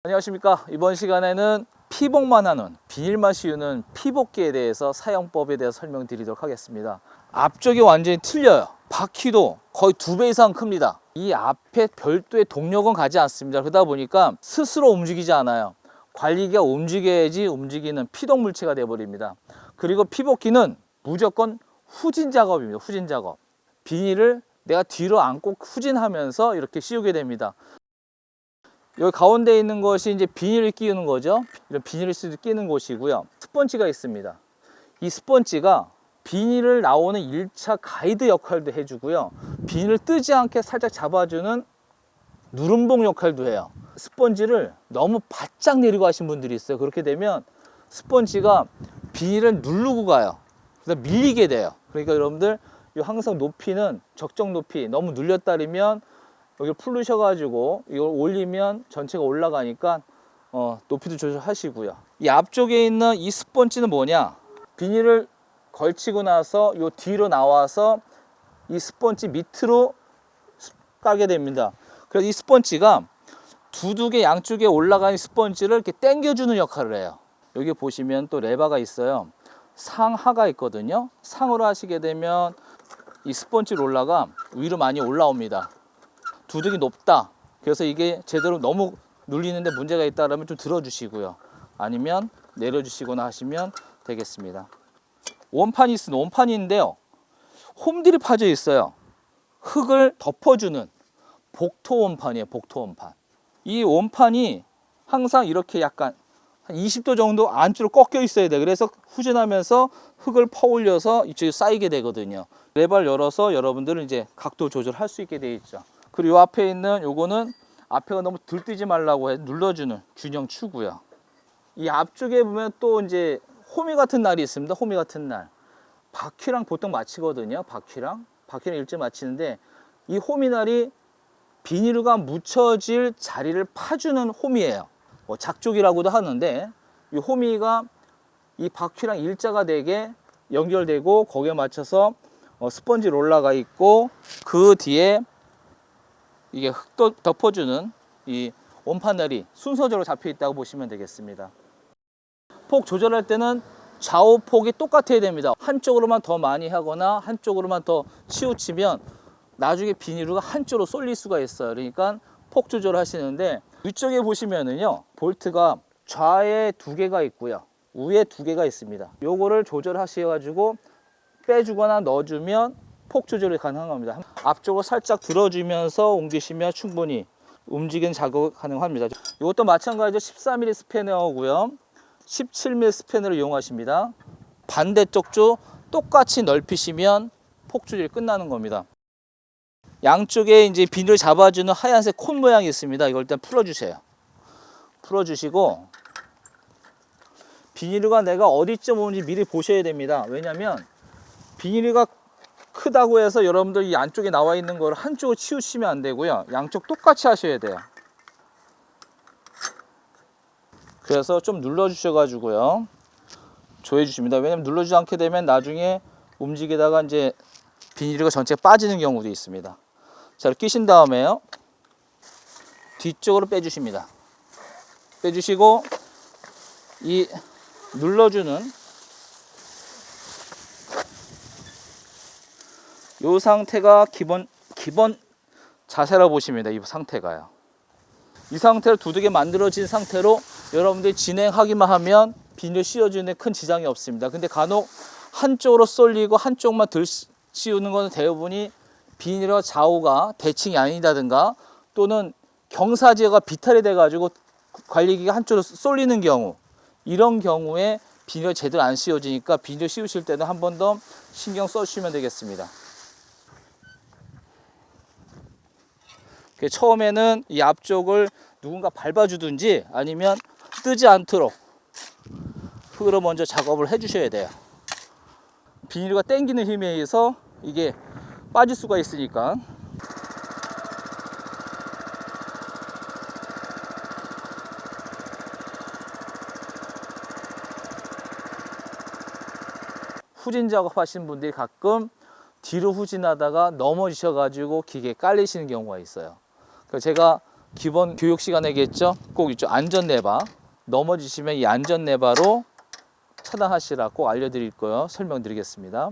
안녕하십니까. 이번 시간에는 피복만 하는, 비닐만 씌우는 피복기에 대해서 사용법에 대해서 설명드리도록 하겠습니다. 앞쪽이 완전히 틀려요. 바퀴도 거의 2배 이상 큽니다. 이 앞에 별도의 동력은 가지 않습니다. 그러다 보니까 스스로 움직이지 않아요. 관리기가 움직여야지 움직이는 피동 물체가 되어버립니다. 그리고 피복기는 무조건 후진 작업입니다. 후진 작업. 비닐을 내가 뒤로 안고 후진하면서 이렇게 씌우게 됩니다. 여기 가운데 있는 것이 이제 비닐을 끼우는 거죠. 이런 비닐을 끼는 곳이고요. 스펀지가 있습니다. 이 스펀지가 비닐을 나오는 1차 가이드 역할도 해주고요. 비닐을 뜨지 않게 살짝 잡아주는 누름봉 역할도 해요. 스펀지를 너무 바짝 내리고 하신 분들이 있어요. 그렇게 되면 스펀지가 비닐을 누르고 가요. 그래서 밀리게 돼요. 그러니까 여러분들 항상 높이는 적정 높이, 너무 눌렸다면 여기를 풀으셔가지고 이걸 올리면 전체가 올라가니까 높이도 조절하시고요. 이 앞쪽에 있는 이 스펀지는 뭐냐? 비닐을 걸치고 나서 요 뒤로 나와서 이 스펀지 밑으로 까게 됩니다. 그래서 이 스펀지가 두둑의 양쪽에 올라가는 스펀지를 이렇게 당겨주는 역할을 해요. 여기 보시면 또 레버가 있어요. 상하가 있거든요. 상으로 하시게 되면 이 스펀지 롤러가 위로 많이 올라옵니다. 두둑이 높다. 그래서 이게 제대로 너무 눌리는데 문제가 있다면 좀 들어주시고요. 아니면 내려주시거나 하시면 되겠습니다. 원판이 있으면 원판인데요. 홈들이 파져 있어요. 흙을 덮어주는 복토 원판이에요. 복토 원판. 이 원판이 항상 이렇게 약간 한 20도 정도 안쪽으로 꺾여 있어야 돼요. 그래서 후진하면서 흙을 퍼올려서 이쪽에 쌓이게 되거든요. 레버를 열어서 여러분들은 이제 각도 조절할 수 있게 되어 있죠. 그리고 이 앞에 있는 요거는 앞에가 너무 들뜨지 말라고 해 눌러주는 균형 추고요. 이 앞쪽에 보면 또 이제 호미 같은 날이 있습니다. 호미 같은 날. 바퀴랑 보통 맞히거든요. 바퀴랑 일제 맞히는데 이 호미 날이 비닐과 묻혀질 자리를 파주는 홈이에요. 작족이라고도 하는데 이 홈이가 이 바퀴랑 일자가 되게 연결되고 거기에 맞춰서 스펀지 롤러가 있고 그 뒤에 이게 흙도 덮어주는 이 원판날이 순서대로 잡혀 있다고 보시면 되겠습니다. 폭 조절할 때는 좌우 폭이 똑같아야 됩니다. 한쪽으로만 더 많이 하거나 한쪽으로만 더 치우치면 나중에 비닐루가 한쪽으로 쏠릴 수가 있어요. 그러니까 폭 조절을 하시는데 위쪽에 보시면은요 볼트가 좌에 2개가 있고요 위에 2개가 있습니다. 요거를 조절하셔가지고 빼주거나 넣어주면 폭 조절이 가능합니다. 앞쪽으로 살짝 들어주면서 옮기시면 충분히 움직이는 작업이 가능합니다. 이것도 마찬가지로 14mm 스패너고요 17mm 스패너를 이용하십니다. 반대쪽도 똑같이 넓히시면 폭 조절이 끝나는 겁니다. 양쪽에 이제 비닐을 잡아주는 하얀색 콘 모양이 있습니다. 이걸 일단 풀어주세요. 풀어주시고 비닐가 내가 어디쯤 오는지 미리 보셔야 됩니다. 왜냐면 비닐가 크다고 해서 여러분들 이 안쪽에 나와 있는 거를 한쪽으로 치우치면 안 되고요. 양쪽 똑같이 하셔야 돼요. 그래서 좀 눌러 주셔가지고요. 조여 주십니다. 왜냐면 눌러주지 않게 되면 나중에 움직이다가 이제 비닐가 전체 빠지는 경우도 있습니다. 자, 끼신 다음에요. 뒤쪽으로 빼주십니다. 빼주시고 이 눌러주는 이 상태가 기본 자세라고 보시면 돼요. 이 상태가요. 이 상태로 두둑이 만들어진 상태로 여러분들이 진행하기만 하면 비닐 씌워주는 데 큰 지장이 없습니다. 근데 간혹 한쪽으로 쏠리고 한쪽만 덜 씌우는 것은 대부분이 비닐과 좌우가 대칭이 아니다든가 또는 경사지가 비탈이 돼가지고 관리기가 한쪽으로 쏠리는 경우, 이런 경우에 비닐이 제대로 안 씌워지니까 비닐 씌우실 때는 한 번 더 신경 써주시면 되겠습니다. 처음에는 이 앞쪽을 누군가 밟아주든지 아니면 뜨지 않도록 흙으로 먼저 작업을 해주셔야 돼요. 비닐과 당기는 힘에 의해서 이게 빠질 수가 있으니까. 후진 작업 하시는 분들이 가끔 뒤로 후진하다가 넘어지셔가지고 기계에 깔리시는 경우가 있어요. 그래서 제가 기본 교육 시간에겠죠. 꼭 있죠. 안전레바. 넘어지시면 이 안전레바로 차단하시라 꼭 알려드릴 거요. 설명드리겠습니다.